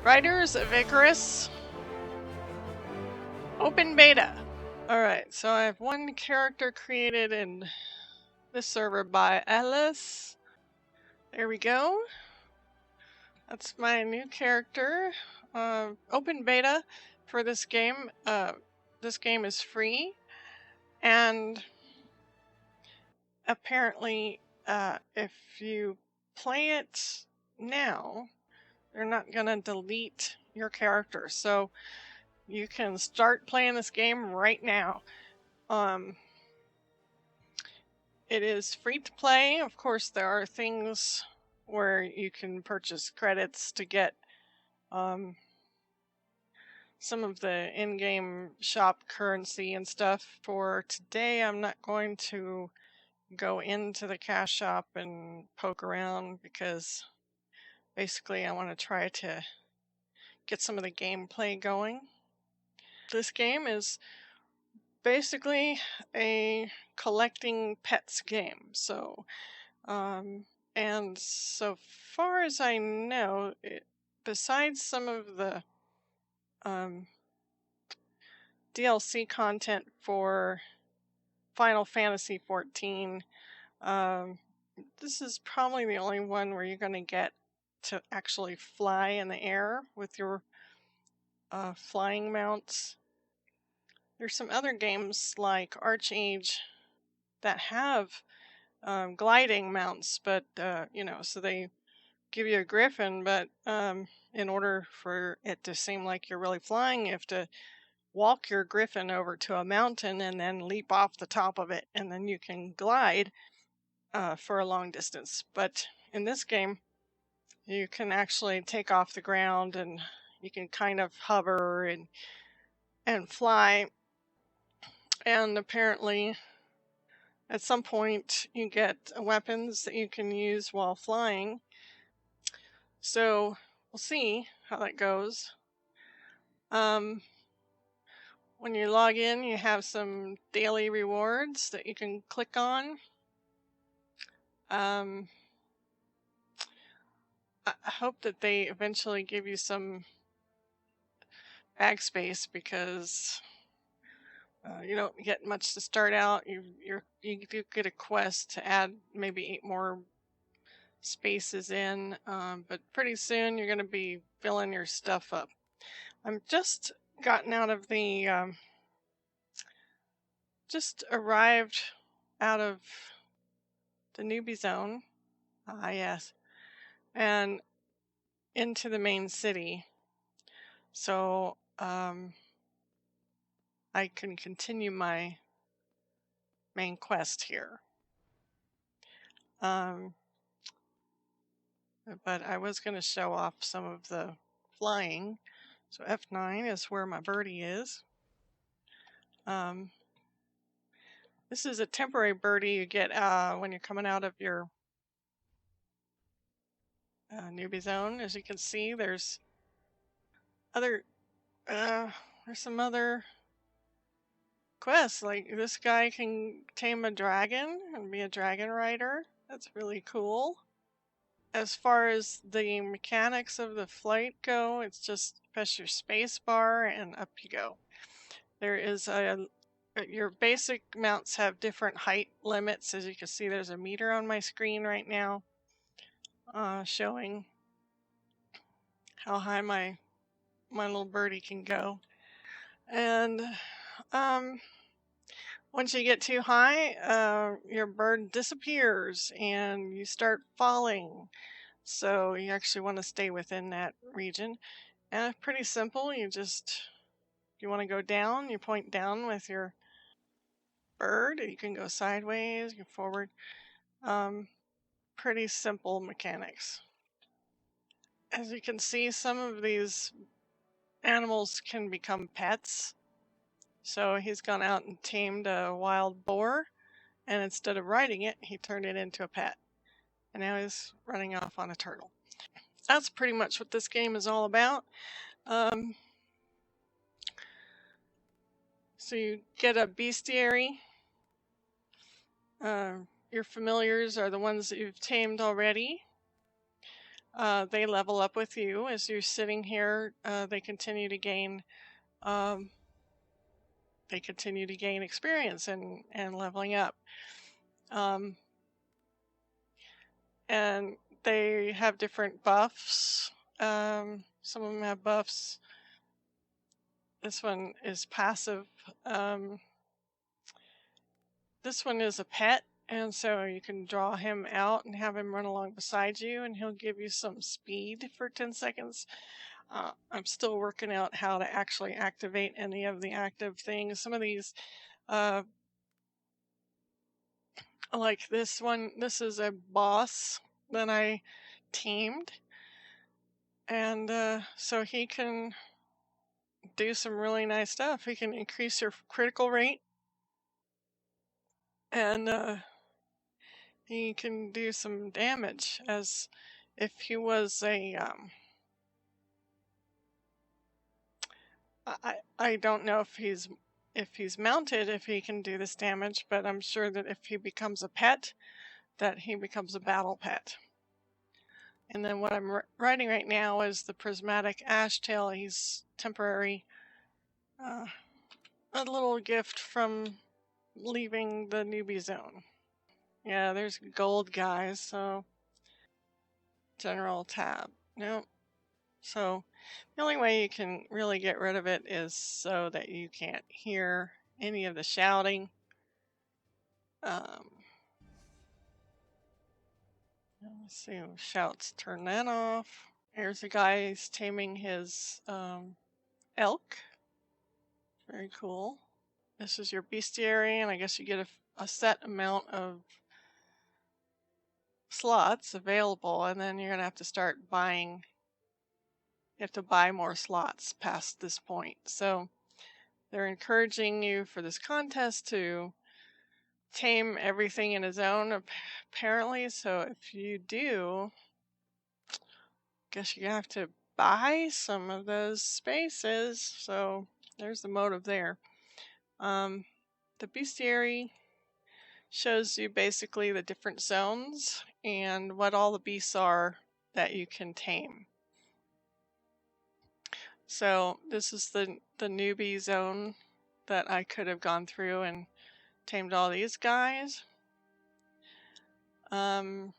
Riders of Icarus open beta. Alright, so I have one character created in this server by Alice. There we go. That's my new character. Open beta for this game. This game is free, and apparently if you play it now, they're not gonna delete your character, so you can start playing this game right now. It is free to play. Of course, there are things where you can purchase credits to get some of the in-game shop currency and stuff. For today, I'm not going to go into the cash shop and poke around because basically I want to try to get some of the gameplay going. This game is basically a collecting pets game. So, and so far as I know, besides some of the DLC content for Final Fantasy XIV, this is probably the only one where you're going to get to actually fly in the air with your flying mounts. There's some other games like Archage that have gliding mounts, but so they give you a griffin, but in order for it to seem like you're really flying, you have to walk your griffin over to a mountain and then leap off the top of it, and then you can glide for a long distance. But in this game, you can actually take off the ground, and you can kind of hover and fly. And apparently, at some point, you get weapons that you can use while flying. So we'll see how that goes. When you log in, you have some daily rewards that you can click on. I hope that they eventually give you some bag space, because you don't get much to start out. You do get a quest to add maybe 8 more spaces in, but pretty soon you're going to be filling your stuff up. I'm just gotten out of the just arrived out of the newbie zone. Yes, and into the main city, so I can continue my main quest here. But I was going to show off some of the flying. So F9 is where my birdie is. This is a temporary birdie you get when you're coming out of your newbie zone. As you can see, there's some other quests. Like this guy can tame a dragon and be a dragon rider. That's really cool. As far as the mechanics of the flight go, it's just press your space bar and up you go. There is your basic mounts have different height limits. As you can see, there's a meter on my screen right now showing how high my little birdie can go. And once you get too high, your bird disappears and you start falling. So you actually want to stay within that region. And it's pretty simple. If you want to go down, you point down with your bird. You can go sideways, go forward. Pretty simple mechanics. As you can see, some of these animals can become pets. So he's gone out and tamed a wild boar, and instead of riding it, he turned it into a pet. And now he's running off on a turtle. That's pretty much what this game is all about. So you get a bestiary. Your familiars are the ones that you've tamed already. They level up with you as you're sitting here. They continue to gain um, experience and leveling up. Um, and they have different buffs. Some of them have buffs. This one is passive. This one is a pet, and so you can draw him out and have him run along beside you, and he'll give you some speed for 10 seconds. I'm still working out how to actually activate any of the active things. Some of these, like this one, this is a boss that I tamed, and so he can do some really nice stuff. He can increase your critical rate, and he can do some damage as if he was a I don't know if he's mounted, if he can do this damage, but I'm sure that if he becomes a pet, that he becomes a battle pet. And then what I'm riding right now is the prismatic ashtail. He's temporary, a little gift from leaving the newbie zone. Yeah, there's gold guys, so general tab. Nope. So the only way you can really get rid of it is so that you can't hear any of the shouting. Let's see, shouts, turn that off. Here's a guy, he's taming his elk. Very cool. This is your bestiary, and I guess you get a set amount of slots available, and then you're going to have to start buying. You have to buy more slots past this point. So they're encouraging you for this contest to tame everything in a zone, apparently. So if you do, I guess you have to buy some of those spaces. So there's the motive there. The bestiary shows you basically the different zones and what all the beasts are that you can tame. So this is the newbie zone that I could have gone through and tamed all these guys. And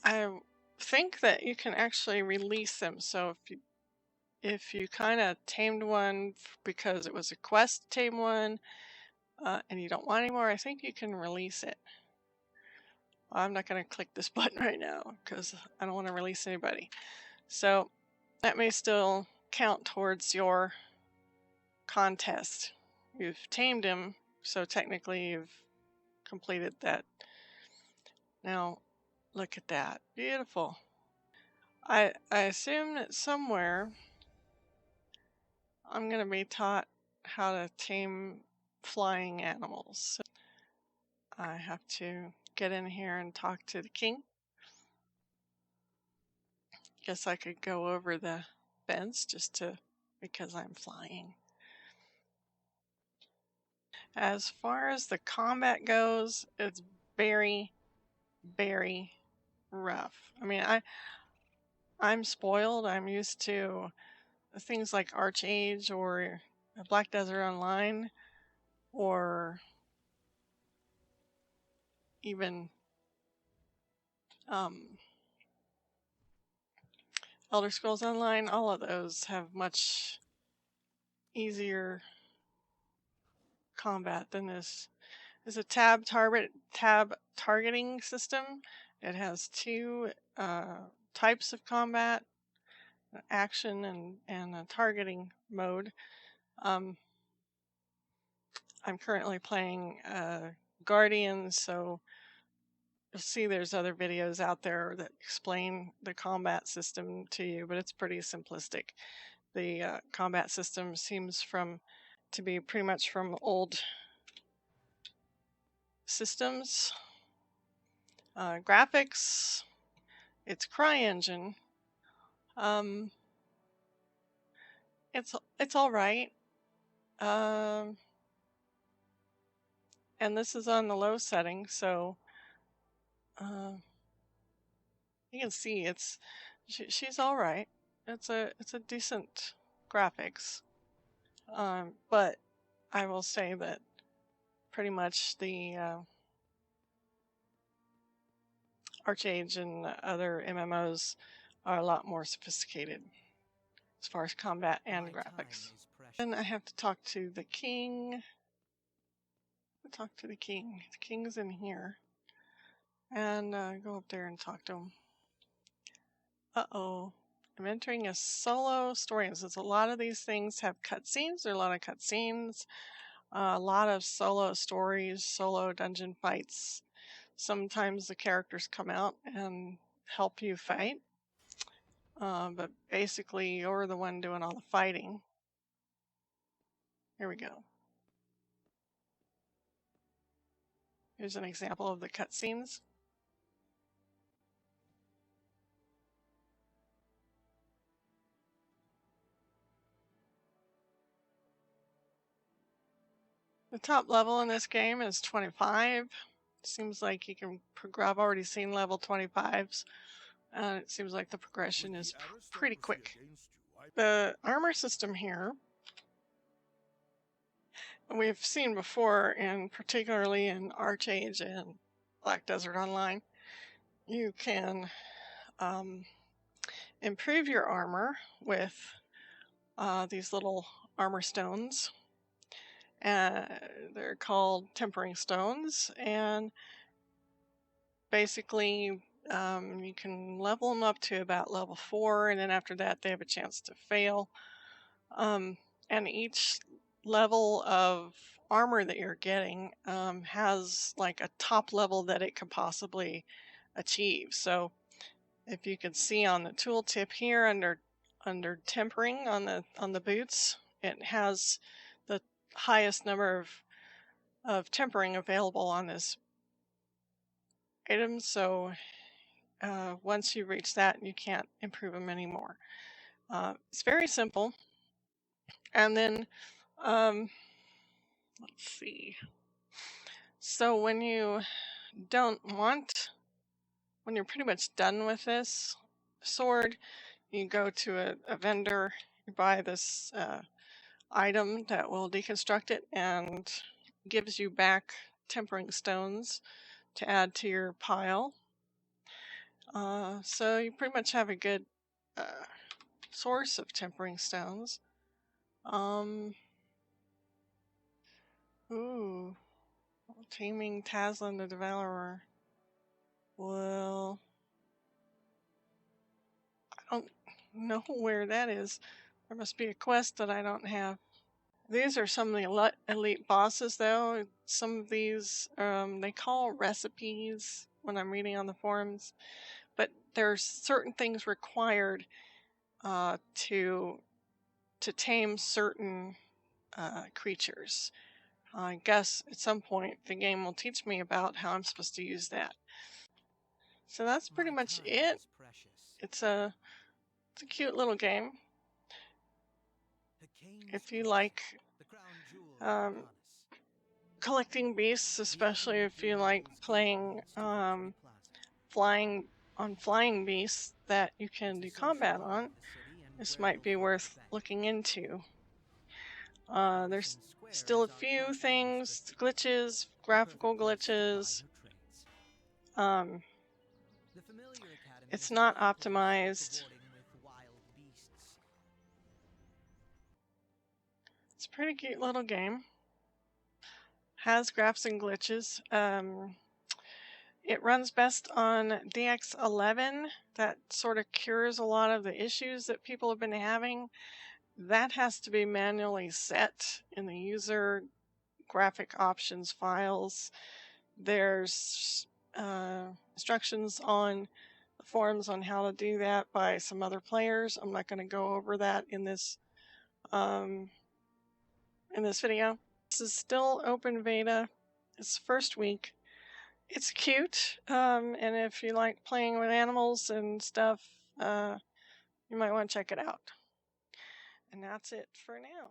I think that you can actually release them. So if you kind of tamed one because it was a quest to tame one, and you don't want anymore, I think you can release it. I'm not going to click this button right now because I don't want to release anybody. So that may still count towards your contest. You've tamed him, so technically you've completed that. Now, look at that. Beautiful. I assume that somewhere I'm going to be taught how to tame flying animals. So I have to get in here and talk to the king. Guess I could go over the fence because I'm flying. As far as the combat goes, it's very, very rough. I mean, I'm spoiled. I'm used to things like Archage or Black Desert Online or even Elder Scrolls Online. All of those have much easier combat than this. It's a tab targeting system. It has two types of combat, action and a targeting mode. I'm currently playing Guardian, so you'll see there's other videos out there that explain the combat system to you, but it's pretty simplistic. The combat system seems to be pretty much from old systems. Graphics, it's CryEngine. It's all right. And this is on the low setting, so You can see she's all right. It's a decent graphics. But I will say that pretty much the Archage and other MMOs are a lot more sophisticated as far as combat and graphics. Then I have to talk to the king. Talk to the king. The king's in here. And go up there and talk to him. Uh-oh. I'm entering a solo story. Since a lot of these things have cutscenes, there are a lot of cutscenes, a lot of solo stories, solo dungeon fights. Sometimes the characters come out and help you fight. But basically, you're the one doing all the fighting. Here we go. Here's an example of the cutscenes. The top level in this game is 25. Seems like you can I've already seen level 25s. It seems like the progression is pretty quick. The armor system here, we've seen before, and particularly in Archage and Black Desert Online, you can improve your armor with these little armor stones. They're called tempering stones, and basically you can level them up to about level 4, and then after that they have a chance to fail. And each level of armor that you're getting has like a top level that it could possibly achieve. So if you can see on the tooltip here under tempering on the boots, it has the highest number of tempering available on this item. So once you reach that, you can't improve them anymore. It's very simple. And then let's see. So when you're pretty much done with this sword, you go to a vendor, you buy this item that will deconstruct it and gives you back tempering stones to add to your pile. So you pretty much have a good source of tempering stones. Ooh, taming Taslan the Devourer. Well, I don't know where that is. There must be a quest that I don't have. These are some of the elite bosses, though. Some of these they call recipes when I'm reading on the forums, but there's certain things required to tame certain creatures. I guess at some point the game will teach me about how I'm supposed to use that. So that's pretty much it. It's a cute little game. If you like collecting beasts, especially if you like playing flying beasts that you can do combat on, this might be worth looking into. There's still a few things, glitches, graphical glitches. It's not optimized. It's a pretty cute little game. Has graphs and glitches. It runs best on DX11. That sort of cures a lot of the issues that people have been having. That has to be manually set in the user graphic options files. There's instructions on the forums on how to do that by some other players. I'm not going to go over that in this video. This is still open beta. It's first week. It's cute, and if you like playing with animals and stuff, you might want to check it out. And that's it for now.